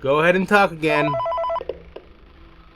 Go ahead and talk again.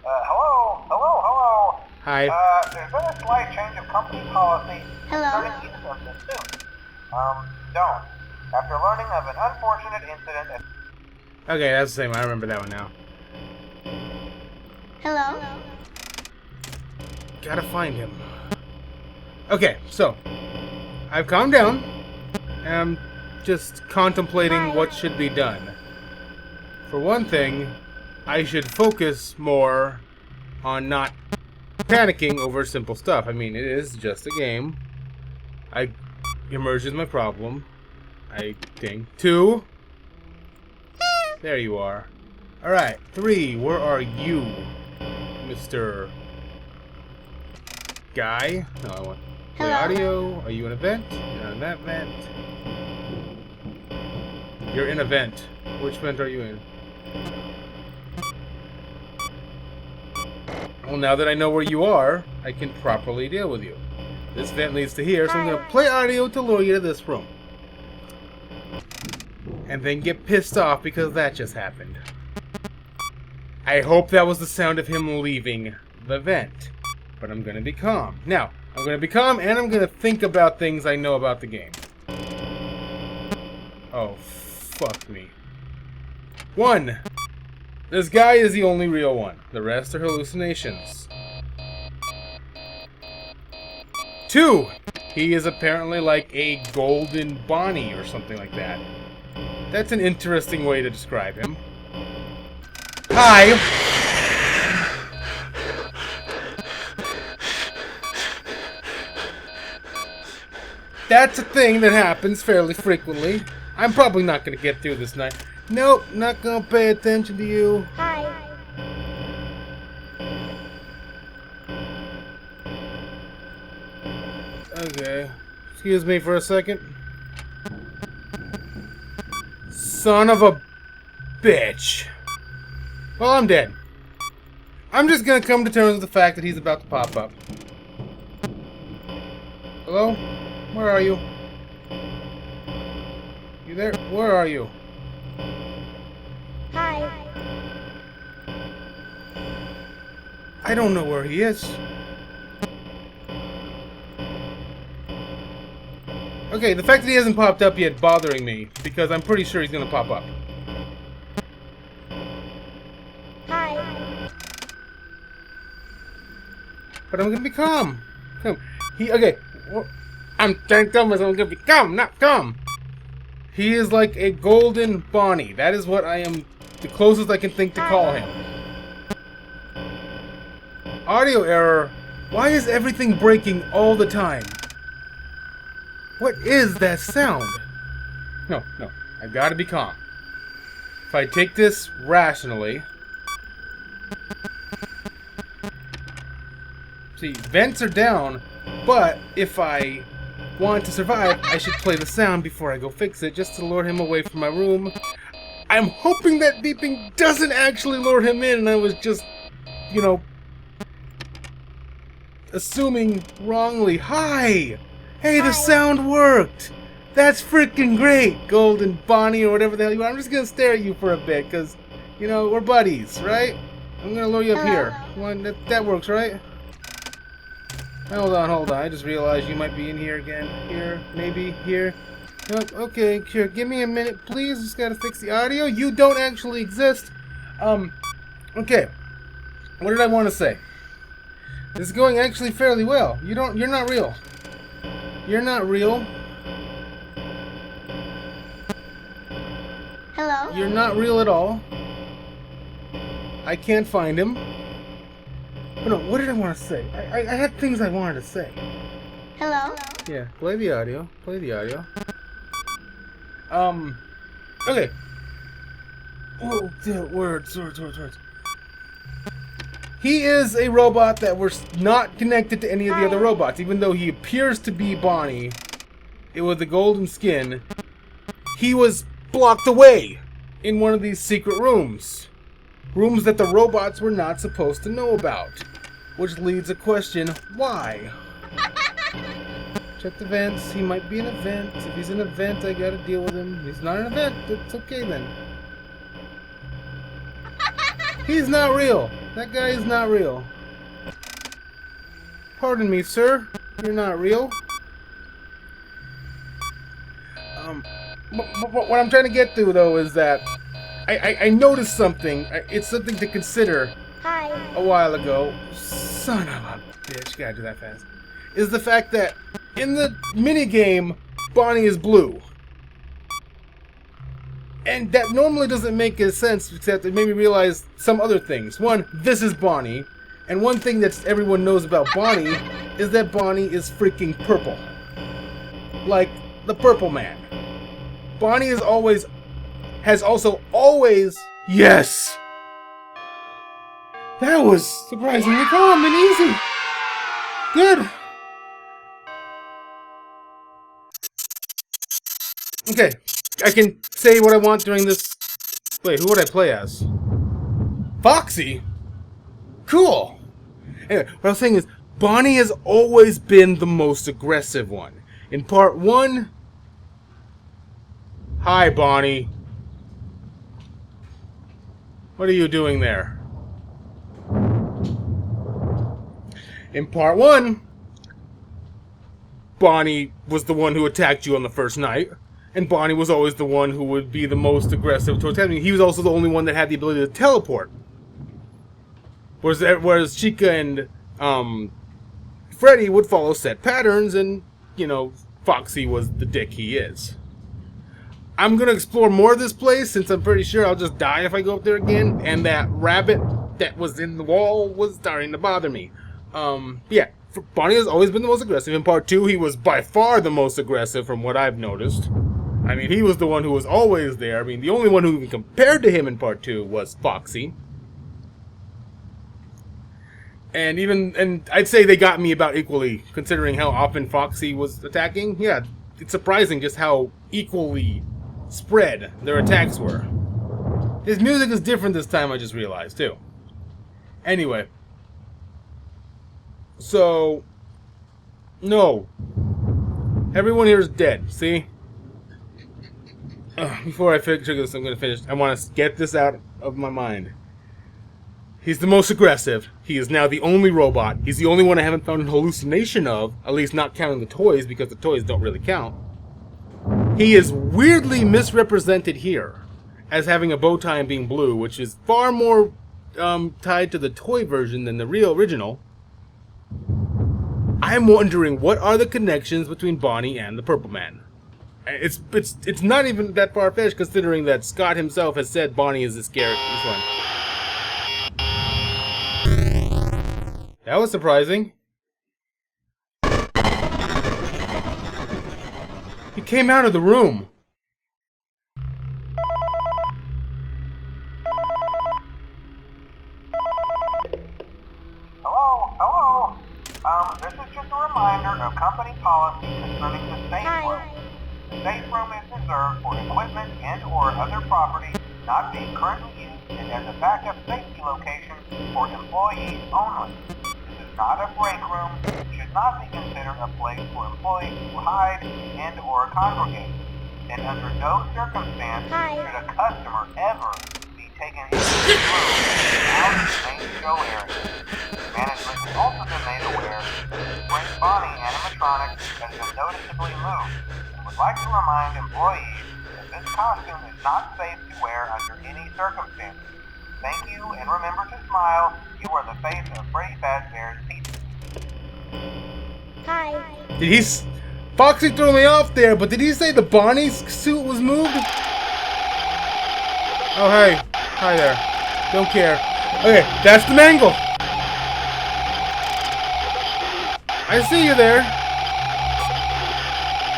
Hello. Hi. There's been a slight change of company policy concerning use of this suit. Don't. After learning of an unfortunate incident at... Okay, that's the same. I remember that one now. Hello? Gotta find him. Okay, so I've calmed down and I'm just contemplating what should be done. For one thing, I should focus more on not panicking over simple stuff. I mean, it is just a game. Immersion's my problem. I think. 2. There you are. Alright, 3. Where are you, Mr. Guy? No, I want play audio. Are you in a vent? You're in that vent. You're in a vent. Which vent are you in? Well, now that I know where you are, I can properly deal with you. This vent leads to here, so I'm going to play audio to lure you to this room. And then get pissed off because that just happened. I hope that was the sound of him leaving the vent. But I'm going to be calm. Now, I'm going to be calm and I'm going to think about things I know about the game. Oh, fuck me. 1. This guy is the only real one. The rest are hallucinations. 2. He is apparently like a golden Bonnie or something like that. That's an interesting way to describe him. Hi! That's a thing that happens fairly frequently. I'm probably not going to get through this night. Nope, not going to pay attention to you. Hi. Okay. Excuse me for a second. Son of a bitch. Well, I'm dead. I'm just gonna come to terms with the fact that he's about to pop up. Hello? Where are you? You there? Where are you? Hi. I don't know where he is. Okay, the fact that he hasn't popped up yet bothering me, because I'm pretty sure he's gonna pop up. Hi. But I'm gonna be calm. Okay. Well, I'm trying to tell myself I'm gonna be calm, not calm. He is like a golden Bonnie. That is what I am, the closest I can think to call him. Audio error. Why is everything breaking all the time? What is that sound? No. I gotta be calm. If I take this rationally... See, vents are down, but if I want to survive, I should play the sound before I go fix it, just to lure him away from my room. I'm hoping that beeping doesn't actually lure him in, and I was just, assuming wrongly. Hi! Hey, the sound worked! That's freaking great, Golden Bonnie or whatever the hell you are. I'm just gonna stare at you for a bit, because, we're buddies, right? I'm gonna lure you up here. That works, right? Hold on. I just realized you might be in here again. Here, maybe, here. Nope, okay, here, give me a minute, please. Just gotta fix the audio. You don't actually exist. Okay. What did I want to say? This is going actually fairly well. You're not real. You're not real. Hello? You're not real at all. I can't find him. But no, what did I want to say? I had things I wanted to say. Hello? Yeah, play the audio. Okay. Oh, words. He is a robot that was not connected to any of the other robots, even though he appears to be Bonnie. With the golden skin. He was blocked away in one of these secret rooms. Rooms that the robots were not supposed to know about. Which leads a question, why? Check the vents. He might be in a vent. If he's in a vent, I gotta deal with him. He's not in a vent. It's okay then. He's not real. That guy is not real. Pardon me, sir. You're not real. What I'm trying to get to, though, is that I noticed something. It's something to consider. Hi. A while ago. Son of a bitch. Gotta do that fast. Is the fact that in the minigame, Bonnie is blue. And that normally doesn't make sense, except it made me realize some other things. One, this is Bonnie. And one thing that everyone knows about Bonnie is that Bonnie is freaking purple. Like the Purple Man. Bonnie has also always... Yes! That was surprisingly calm and easy. Good. Okay, I can say what I want during this... Wait, who would I play as? Foxy? Cool. Anyway, what I was saying is, Bonnie has always been the most aggressive one. In part 1... Hi, Bonnie. What are you doing there? In part 1, Bonnie was the one who attacked you on the first night, and Bonnie was always the one who would be the most aggressive towards him. He was also the only one that had the ability to teleport. Whereas Chica and Freddy would follow set patterns, and, you know, Foxy was the dick he is. I'm going to explore more of this place, since I'm pretty sure I'll just die if I go up there again, and that rabbit that was in the wall was starting to bother me. Yeah, Bonnie has always been the most aggressive. In part 2, he was by far the most aggressive from what I've noticed. I mean, he was the one who was always there. I mean, the only one who even compared to him in part 2 was Foxy. And I'd say they got me about equally, considering how often Foxy was attacking. Yeah, it's surprising just how equally spread their attacks were. His music is different this time, I just realized, too. Anyway. So, no. Everyone here is dead, see? Before I figure this, I'm going to finish. I want to get this out of my mind. He's the most aggressive. He is now the only robot. He's the only one I haven't found an hallucination of, at least not counting the toys, because the toys don't really count. He is weirdly misrepresented here as having a bow tie and being blue, which is far more tied to the toy version than the real original. I'm wondering what are the connections between Bonnie and the Purple Man. It's not even that far-fetched, considering that Scott himself has said Bonnie is this character. This one. That was surprising. He came out of the room. Hello? This is just a reminder of company policy concerning the safe room. The safe room is reserved for equipment and or other property not being currently used and as a backup safety location for employees only. This is not a break room. It should not be considered a place for employees to hide and or congregate. And under no circumstance should a customer ever be taken into the room without the main show area. Management has also been made aware that the Spring Bonnie animatronic has been noticeably moved and would like to remind employees that this costume is not safe to wear under any circumstances. Thank you, and remember to smile. You are the face of Freddy Fazbear's Pizza. Hi. Foxy threw me off there, but did he say the Bonnie's suit was moved? Oh, hey. Hi there. Don't care. Okay, that's the mangle. I see you there.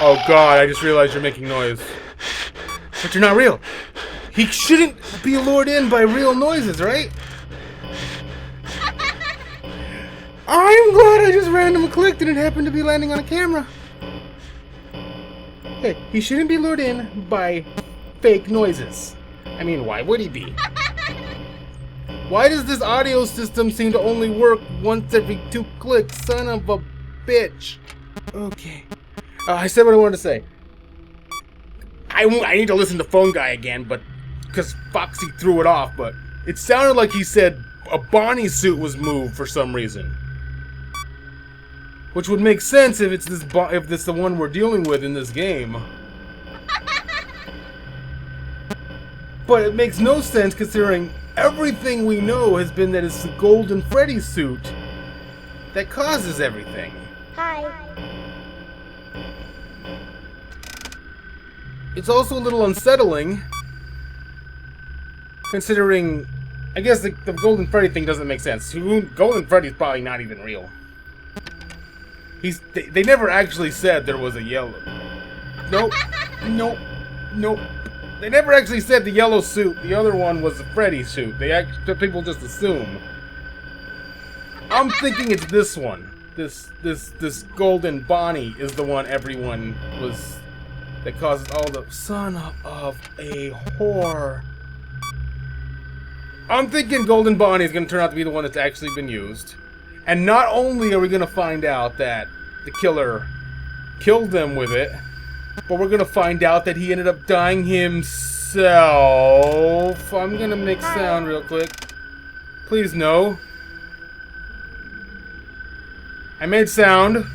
Oh god, I just realized you're making noise. But you're not real. He shouldn't be lured in by real noises, right? I'm glad I just randomly clicked and it happened to be landing on a camera. Hey, he shouldn't be lured in by fake noises. I mean, why would he be? Why does this audio system seem to only work once every 2 clicks? Son of a bitch. Okay. I said what I wanted to say. I need to listen to Phone Guy again, but because Foxy threw it off, but It sounded like he said a Bonnie suit was moved for some reason. Which would make sense if it's if this the one we're dealing with in this game. But it makes no sense considering everything we know has been that it's the Golden Freddy suit that causes everything. Hi. It's also a little unsettling, considering, I guess the Golden Freddy thing doesn't make sense. Golden Freddy's probably not even real. They never actually said there was a yellow. Nope. Nope. Nope. They never actually said the yellow suit. The other one was the Freddy suit. People just assume. I'm thinking it's this one. This Golden Bonnie is the one everyone was. That causes all the son of a whore. I'm thinking Golden Bonnie is going to turn out to be the one that's actually been used. And not only are we going to find out that the killer killed them with it, but we're going to find out that he ended up dying himself. I'm going to make sound real quick. Please no. I made sound.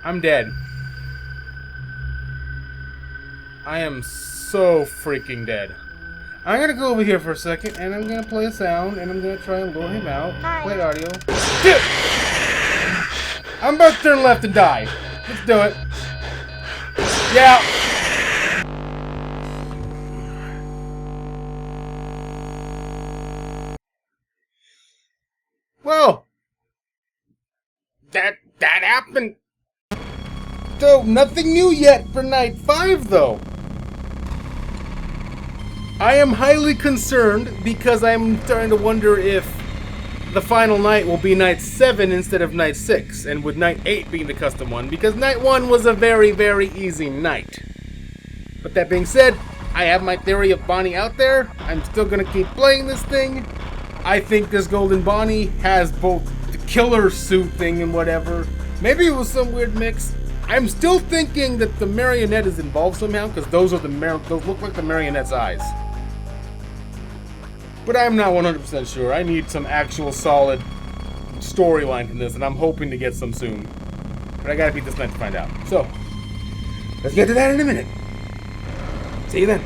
I'm dead. I am so freaking dead. I'm gonna go over here for a second, and I'm gonna play a sound, and I'm gonna try and lure him out. Play audio. Dude! I'm about to turn left and die. Let's do it. Yeah. Well, that happened. So, nothing new yet for night 5, though. I am highly concerned because I'm starting to wonder if the final night will be night 7 instead of night 6, and with night 8 being the custom one, because night 1 was a very, very easy night. But that being said, I have my theory of Bonnie out there. I'm still going to keep playing this thing. I think this Golden Bonnie has both the killer suit thing and whatever. Maybe it was some weird mix. I'm still thinking that the marionette is involved somehow, because those look like the marionette's eyes. But I'm not 100% sure. I need some actual solid storyline from this, and I'm hoping to get some soon. But I gotta beat this night to find out. So, let's get to that in a minute. See you then.